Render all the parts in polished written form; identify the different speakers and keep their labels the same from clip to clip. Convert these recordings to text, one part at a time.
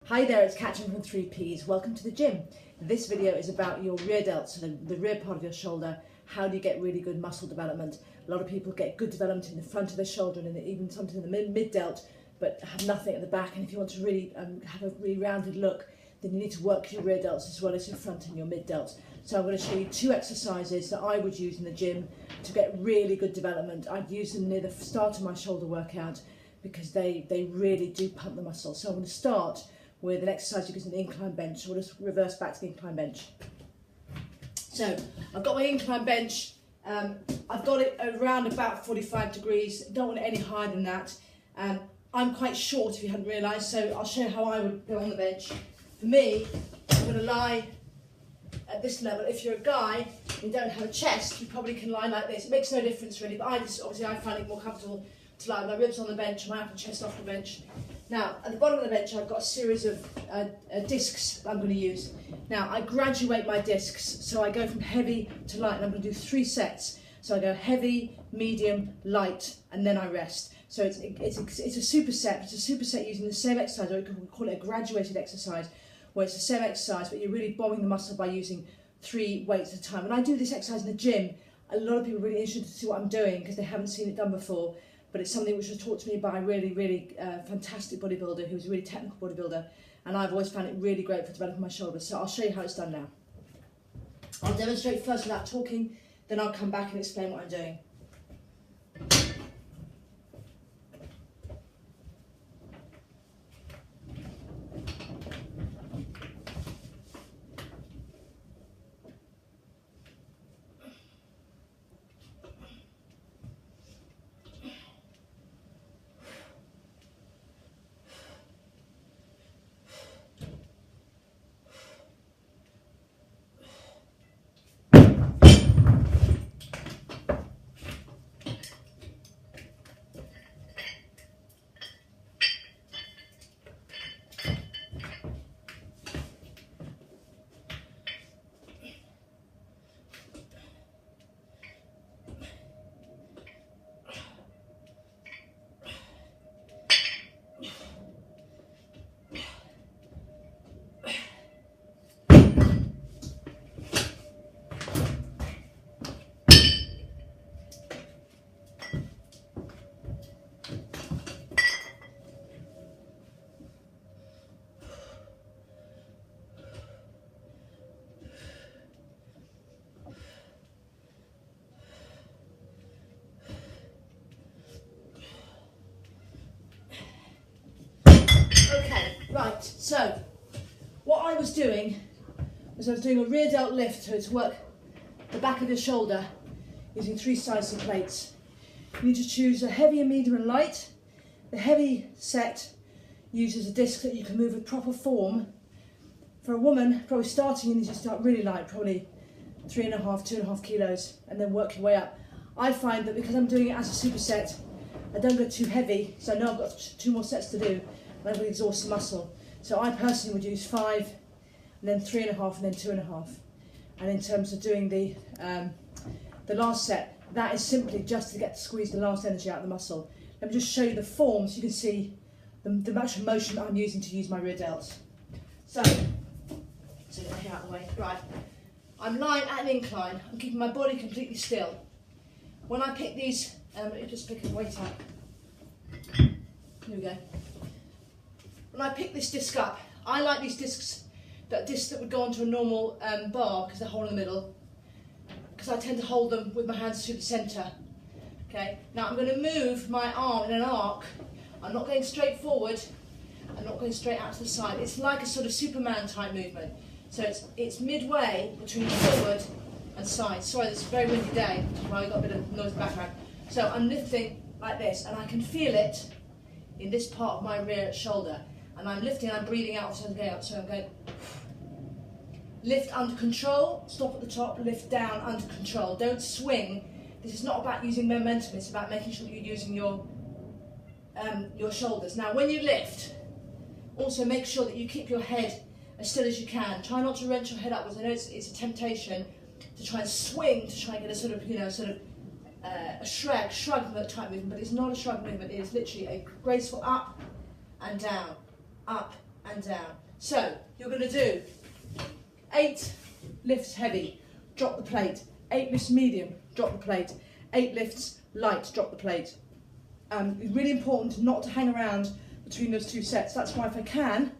Speaker 1: Hi there, it's Catrin from 3Ps. Welcome to the gym. This video is about your rear delts, so the rear part of your shoulder. How do you get really good muscle development? A lot of people get good development in the front of their shoulder and even something in the mid delt, but have nothing at the back. And if you want to really have a really rounded look, then you need to work your rear delts as well as your front and your mid delts. So I'm going to show you two exercises that I would use in the gym to get really good development. I'd use them near the start of my shoulder workout because they really do pump the muscle. So I'm going to start with an exercise you can do an incline bench. So we'll just reverse back to the incline bench. So I've got my incline bench. I've got it around about 45 degrees. Don't want it any higher than that. I'm quite short, if you hadn't realised, so I'll show you how I would go on the bench. For me, I'm going to lie at this level. If you're a guy and you don't have a chest, you probably can lie like this. It makes no difference really, but I find it more comfortable to lie with my ribs on the bench, my upper chest off the bench. Now, at the bottom of the bench, I've got a series of discs I'm going to use. Now, I graduate my discs, so I go from heavy to light, and I'm going to do 3 sets. So I go heavy, medium, light, and then I rest. So it's a superset. It's a superset using the same exercise, or you can call it a graduated exercise, where it's the same exercise, but you're really bombing the muscle by using 3 weights at a time. When I do this exercise in the gym, a lot of people are really interested to see what I'm doing because they haven't seen it done before. But it's something which was taught to me by a really fantastic bodybuilder who was a really technical bodybuilder, and I've always found it really great for developing my shoulders. So I'll show you how it's done now. I'll demonstrate first without talking, then I'll come back and explain what I'm doing. Right, so what I was doing was I was doing a rear delt lift to work the back of your shoulder using 3 sizes of plates. You need to choose a heavy, a medium and light. The heavy set uses a disc that you can move with proper form. For a woman, probably starting, you need to start really light, probably 3.5, 2.5 kilos, and then work your way up. I find that because I'm doing it as a superset, I don't go too heavy, so I know I've got 2 more sets to do. And I'm going to exhaust the muscle. So I personally would use 5, and then 3.5, and then 2.5. And in terms of doing the last set, that is simply just to squeeze the last energy out of the muscle. Let me just show you the form so you can see the actual motion that I'm using to use my rear delts. So get my hair out of the way. Right, I'm lying at an incline. I'm keeping my body completely still. When I pick these, let me just pick a weight up. Here we go. When I pick this disc up, I like these discs that would go onto a normal bar because they're hole in the middle, because I tend to hold them with my hands through the centre. Okay. Now I'm going to move my arm in an arc. I'm not going straight forward. I'm not going straight out to the side. It's like a sort of Superman type movement. So it's midway between forward and side. Sorry, it's a very windy day, which is why I got a bit of noise in the background. So I'm lifting like this, and I can feel it in this part of my rear shoulder. And I'm lifting, I'm breathing out, so I'm going up, so I'm going lift under control, stop at the top, lift down under control. Don't swing. This is not about using momentum, it's about making sure that you're using your shoulders. Now when you lift, also make sure that you keep your head as still as you can. Try not to wrench your head upwards. I know it's a temptation to try and swing, to try and get a sort of, a shrug type movement, but it's not a shrug movement. It is literally a graceful up and down, up and down. So you're going to do 8 lifts heavy, drop the plate, 8 lifts medium, drop the plate, 8 lifts light, drop the plate. It's really important not to hang around between those 2 sets. That's why if I can,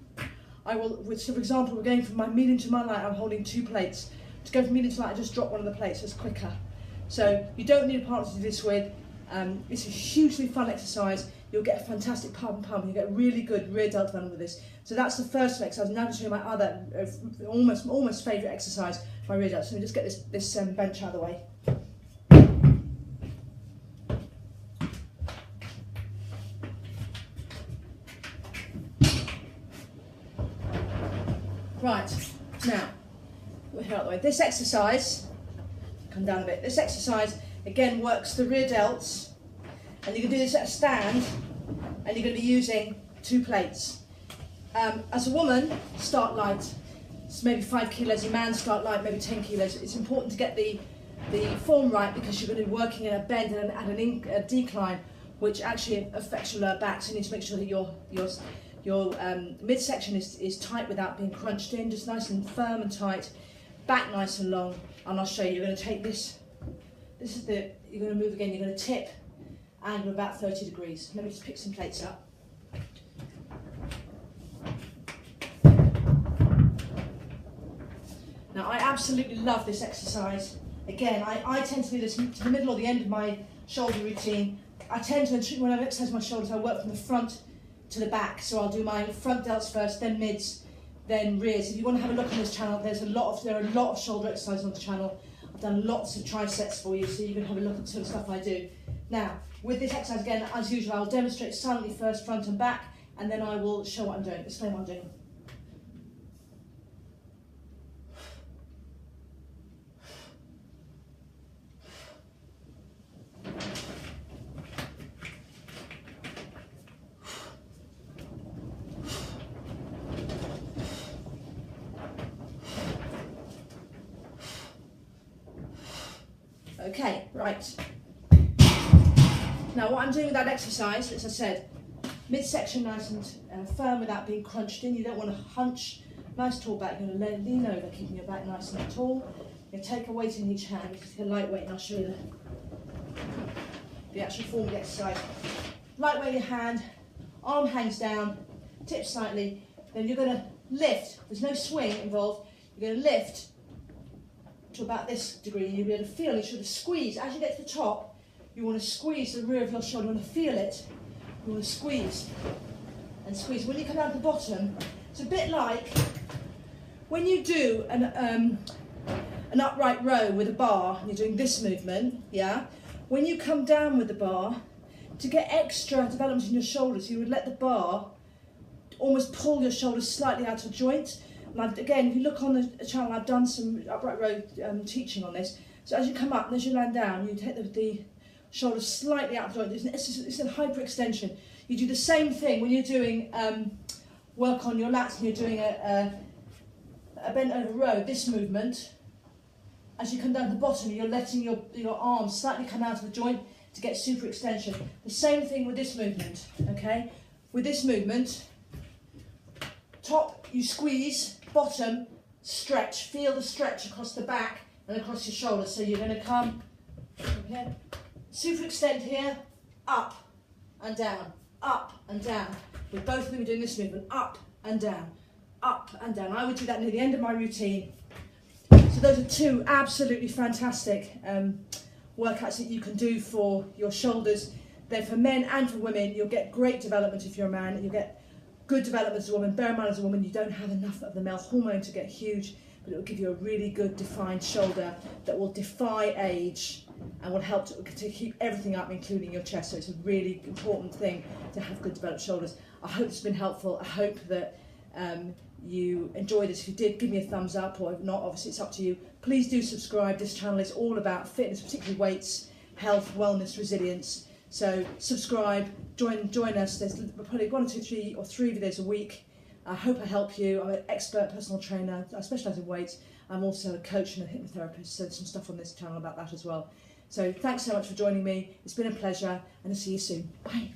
Speaker 1: I will, so for example, we're going from my medium to my light, I'm holding 2 plates. To go from medium to light, I just drop one of the plates, so it's quicker. So you don't need a partner to do this with. It's a hugely fun exercise. You'll get a fantastic pump, you get really good rear delt development with this. So that's the first exercise. Now I'm going to show you my other, almost favourite exercise, my rear delt. So let me just get this bench out of the way. Right, now, we're here out of the way. This exercise, come down a bit, this exercise again works the rear delts, and you can do this at a stand, and you're going to be using 2 plates. As a woman, start light, so maybe 5 kilos, a man start light, maybe 10 kilos. It's important to get the form right because you're going to be working in a bend and at a decline, which actually affects your lower back, so you need to make sure that your midsection is tight without being crunched in, just nice and firm and tight, back nice and long. And I'll show you, you're going to take this is you're going to move again, you're going to tip and we're about 30 degrees. Let me just pick some plates up. Now I absolutely love this exercise. Again, I tend to do this to the middle or the end of my shoulder routine. I tend to, when I exercise my shoulders, I work from the front to the back. So I'll do my front delts first, then mids, then rears. If you want to have a look on this channel, there are a lot of shoulder exercises on the channel. I've done lots of triceps for you, so you can have a look at some of the stuff I do. Now, with this exercise again, as usual, I'll demonstrate silently first, front and back, and then I will show what I'm doing, explain what I'm doing. Okay, right. Now what I'm doing with that exercise, as I said, midsection nice and firm without being crunched in. You don't want to hunch, nice tall back. You're going to lean over, keeping your back nice and tall. You're going to take a weight in each hand, just a light weight, and I'll show you the actual form of the exercise. Light weight in your hand, arm hangs down, tip slightly, then you're going to lift. There's no swing involved. You're going to lift to about this degree, and you'll be able to feel it. You should squeeze. As you get to the top, you want to squeeze the rear of your shoulder. You want to feel it. You want to squeeze and squeeze. When you come down to the bottom, it's a bit like when you do an upright row with a bar, and you're doing this movement, yeah? When you come down with the bar, to get extra development in your shoulders, you would let the bar almost pull your shoulders slightly out of joint. And again, if you look on the channel, I've done some upright row teaching on this. So as you come up and as you land down, you take the shoulders slightly out of joint. It's a hyperextension. You do the same thing when you're doing work on your lats and you're doing a bent over row, this movement. As you come down to the bottom, you're letting your arms slightly come out of the joint to get super extension. The same thing with this movement, okay? With this movement, top, you squeeze, bottom, stretch. Feel the stretch across the back and across your shoulders. So you're going to come from here, super extend here, up and down, up and down. With both of them doing this movement, up and down, up and down. I would do that near the end of my routine. So those are 2 absolutely fantastic workouts that you can do for your shoulders. They're for men and for women. You'll get great development if you're a man. You'll get good development as a woman. Bear in mind, as a woman, you don't have enough of the male hormone to get huge, but it will give you a really good defined shoulder that will defy age and will help to keep everything up, including your chest. So it's a really important thing to have good developed shoulders. I hope it's been helpful. I hope that you enjoyed this. If you did, give me a thumbs up, or if not, obviously it's up to you. Please do subscribe. This channel is all about fitness, particularly weights, health, wellness, resilience. So subscribe, join us. There's probably 1 or 2, 3 or 3 videos a week. I hope I help you. I'm an expert personal trainer. I specialise in weights. I'm also a coach and a hypnotherapist, so there's some stuff on this channel about that as well. So thanks so much for joining me. It's been a pleasure, and I'll see you soon. Bye.